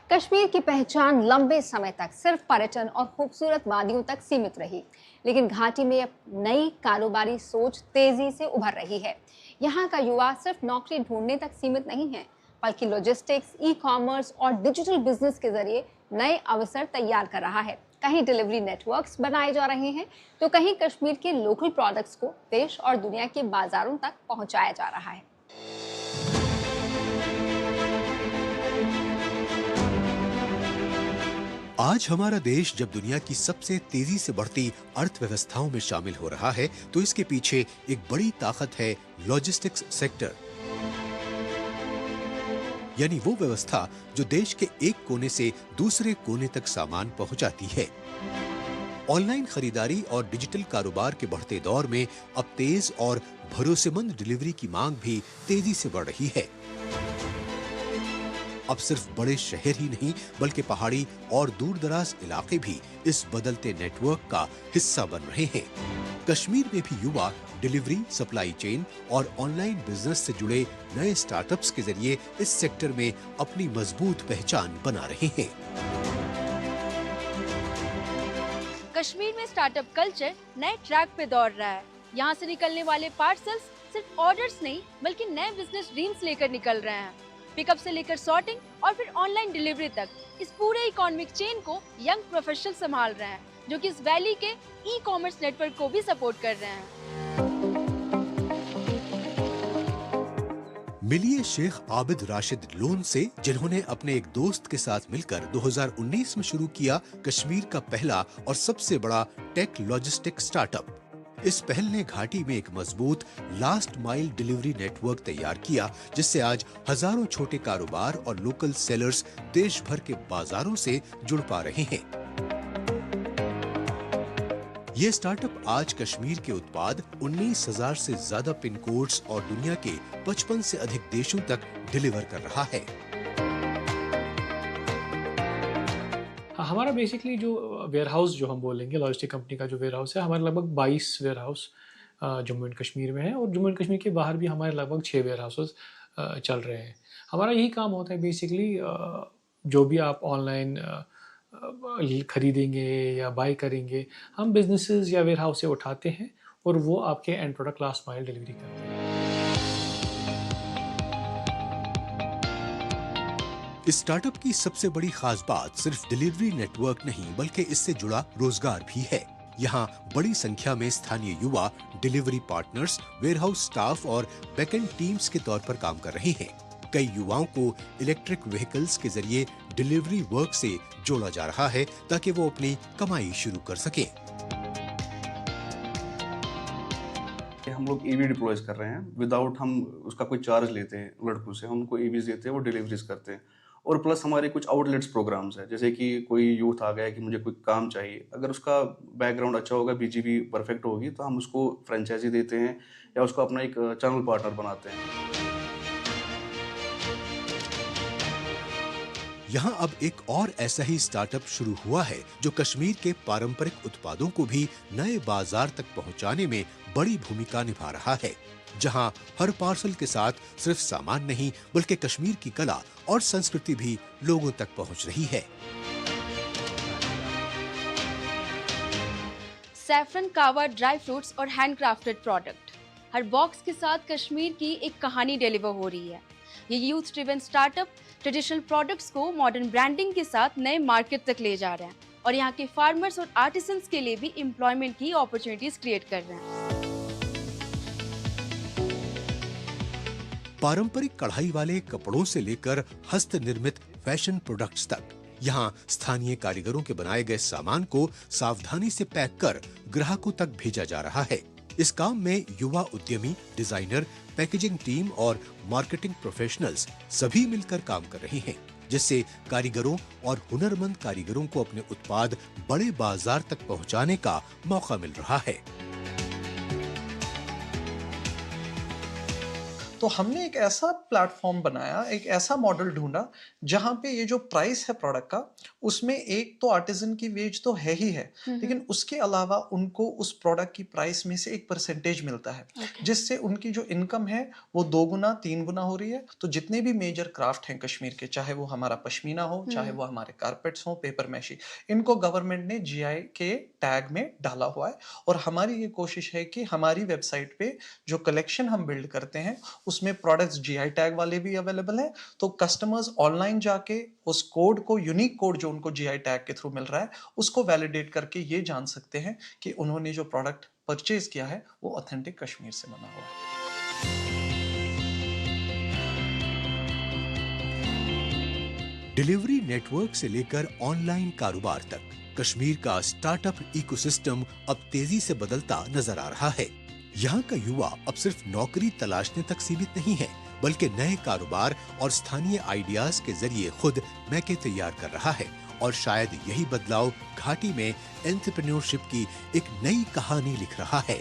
कश्मीर की पहचान लंबे समय तक सिर्फ पर्यटन और खूबसूरत वादियों तक सीमित रही, लेकिन घाटी में अब नई कारोबारी सोच तेजी से उभर रही है। यहाँ का युवा सिर्फ नौकरी ढूंढने तक सीमित नहीं है, बल्कि लॉजिस्टिक्स, ई कॉमर्स और डिजिटल बिजनेस के जरिए नए अवसर तैयार कर रहा है। कहीं डिलीवरी नेटवर्क्स बनाए जा रहे हैं, तो कहीं कश्मीर के लोकल प्रोडक्ट्स को देश और दुनिया के बाजारों तक पहुंचाया जा रहा है। आज हमारा देश जब दुनिया की सबसे तेजी से बढ़ती अर्थव्यवस्थाओं में शामिल हो रहा है, तो इसके पीछे एक बड़ी ताकत है लॉजिस्टिक्स सेक्टर, यानी वो व्यवस्था जो देश के एक कोने से दूसरे कोने तक सामान पहुंचाती है। ऑनलाइन खरीदारी और डिजिटल कारोबार के बढ़ते दौर में अब तेज और भरोसेमंद डिलीवरी की मांग भी तेजी से बढ़ रही है। अब सिर्फ बड़े शहर ही नहीं, बल्कि पहाड़ी और दूर दराज इलाके भी इस बदलते नेटवर्क का हिस्सा बन रहे हैं। कश्मीर में भी युवा डिलीवरी, सप्लाई चेन और ऑनलाइन बिजनेस से जुड़े नए स्टार्टअप्स के जरिए इस सेक्टर में अपनी मजबूत पहचान बना रहे हैं। कश्मीर में स्टार्टअप कल्चर नए ट्रैक पे दौड़ रहा है। यहाँ से निकलने वाले पार्सल्स सिर्फ ऑर्डर्स नहीं, बल्कि नए बिजनेस ड्रीम्स लेकर निकल रहे हैं। पिकअप से लेकर सॉर्टिंग और फिर ऑनलाइन डिलीवरी तक इस पूरे इकोनॉमिक चेन को यंग प्रोफेशनल संभाल रहे हैं, जो कि इस वैली के ई कॉमर्स नेटवर्क को भी सपोर्ट कर रहे हैं। मिलिए शेख आबिद राशिद लोन से, जिन्होंने अपने एक दोस्त के साथ मिलकर 2019 में शुरू किया कश्मीर का पहला और सबसे बड़ा टेक लॉजिस्टिक स्टार्टअप। इस पहल ने घाटी में एक मजबूत लास्ट माइल डिलीवरी नेटवर्क तैयार किया, जिससे आज हजारों छोटे कारोबार और लोकल सेलर्स देश भर के बाजारों से जुड़ पा रहे हैं। ये स्टार्टअप आज कश्मीर के उत्पाद 19,000 से ज्यादा पिन कोड्स और दुनिया के 55 से अधिक देशों तक डिलीवर कर रहा है। हमारा बेसिकली जो वेयर हाउस जो हम बोलेंगे, लॉजिस्टिक कंपनी का जो वेयर हाउस है, हमारे लगभग 22 warehouse Jammu and Kashmir में है, और जम्मू एंड कश्मीर के बाहर भी हमारे लगभग 6 वेयर हाउसेस चल रहे हैं। हमारा यही काम होता है बेसिकली, जो भी आप ऑनलाइन खरीदेंगे या बाय करेंगे, हम बिजनेसेस या वेयर हाउस से उठाते हैं और वो आपके and product last mile delivery करते हैं। इस स्टार्टअप की सबसे बड़ी खास बात सिर्फ डिलीवरी नेटवर्क नहीं, बल्कि इससे जुड़ा रोजगार भी है। यहाँ बड़ी संख्या में स्थानीय युवा डिलीवरी पार्टनर्स, वेयरहाउस स्टाफ और बैकएंड टीम्स के तौर पर काम कर रहे हैं। कई युवाओं को इलेक्ट्रिक व्हीकल्स के जरिए डिलीवरी वर्क से जोड़ा जा रहा है, ताकि वो अपनी कमाई शुरू कर सकें। हम लोग ईवी डिप्लॉयज कर रहे हैं विदाउट हम उसका कोई चार्ज लेते हैं लड़कों से, हम उनको ईवीज देते हैं, वो डिलीवरीज करते हैं। और प्लस हमारे कुछ आउटलेट्स प्रोग्राम्स हैं, जैसे कि कोई यूथ आ गया कि मुझे कोई काम चाहिए, अगर उसका बैकग्राउंड अच्छा होगा, बीजीबी परफेक्ट होगी, तो हम उसको फ्रेंचाइजी देते हैं या उसको अपना एक चैनल पार्टनर बनाते हैं। यहाँ अब एक और ऐसा ही स्टार्टअप शुरू हुआ है, जो कश्मीर के पारंपरिक उत्पादों को भी नए बाजार तक पहुँचाने में बड़ी भूमिका निभा रहा है। जहाँ हर पार्सल के साथ सिर्फ सामान नहीं, बल्कि कश्मीर की कला और संस्कृति भी लोगों तक पहुँच रही है। सैफरन कावा ड्राई फ्रूट्स और हैंडक्राफ्टेड प्रोडक्ट, हर बॉक्स के साथ कश्मीर की एक कहानी डिलीवर हो रही है। ये youth driven startup traditional products को मॉडर्न ब्रांडिंग के साथ नए मार्केट तक ले जा रहे हैं, और यहाँ के फार्मर्स और आर्टिसंस के लिए भी एम्प्लॉयमेंट की अपॉर्चुनिटीज क्रिएट कर रहे हैं। पारंपरिक कढ़ाई वाले कपड़ों से लेकर हस्त निर्मित फैशन प्रोडक्ट्स तक, यहाँ स्थानीय कारीगरों के बनाए गए सामान को सावधानी से पैक कर ग्राहकों तक भेजा जा रहा है। इस काम में युवा उद्यमी, डिजाइनर, पैकेजिंग टीम और मार्केटिंग प्रोफेशनल्स सभी मिलकर काम कर रहे हैं, जिससे कारीगरों और हुनरमंद कारीगरों को अपने उत्पाद बड़े बाजार तक पहुंचाने का मौका मिल रहा है। तो हमने एक ऐसा प्लेटफॉर्म बनाया, एक ऐसा मॉडल ढूंढा जहां पे ये जो प्राइस है प्रोडक्ट का, उसमें एक तो आर्टिजन की वेज तो है ही है, लेकिन उसके अलावा उनको उस प्रोडक्ट की प्राइस में से एक परसेंटेज मिलता है, जिससे उनकी जो इनकम है वो 2 गुना 3 गुना हो रही है। तो जितने भी मेजर क्राफ्ट हैं कश्मीर के, चाहे वो हमारा पश्मीना हो, चाहे वो हमारे कारपेट्स हो, पेपर मैशी, इनको गवर्नमेंट ने जीआई के टैग में डाला हुआ है। और हमारी ये कोशिश है कि हमारी वेबसाइट पे जो कलेक्शन हम बिल्ड करते हैं उसमें प्रोडक्ट्स जीआई टैग वाले भी अवेलेबल हैं। तो कस्टमर्स ऑनलाइन जाके उस कोड को, यूनिक कोड जो उनको जीआई टैग के थ्रू मिल रहा है, उसको वैलिडेट करके ये जान सकते हैं कि उन्होंने जो प्रोडक्ट परचेज किया है वो ऑथेंटिक कश्मीर से बना हुआ है। डिलीवरी नेटवर्क से लेकर ऑनलाइन कारोबार तक कश्मीर का स्टार्टअप इकोसिस्टम अब तेजी से बदलता नजर आ रहा है। यहाँ का युवा अब सिर्फ नौकरी तलाशने तक सीमित नहीं है, बल्कि नए कारोबार और स्थानीय आइडियाज के जरिए खुद मैके तैयार कर रहा है। और शायद यही बदलाव घाटी में एंटरप्रेन्योरशिप की एक नई कहानी लिख रहा है।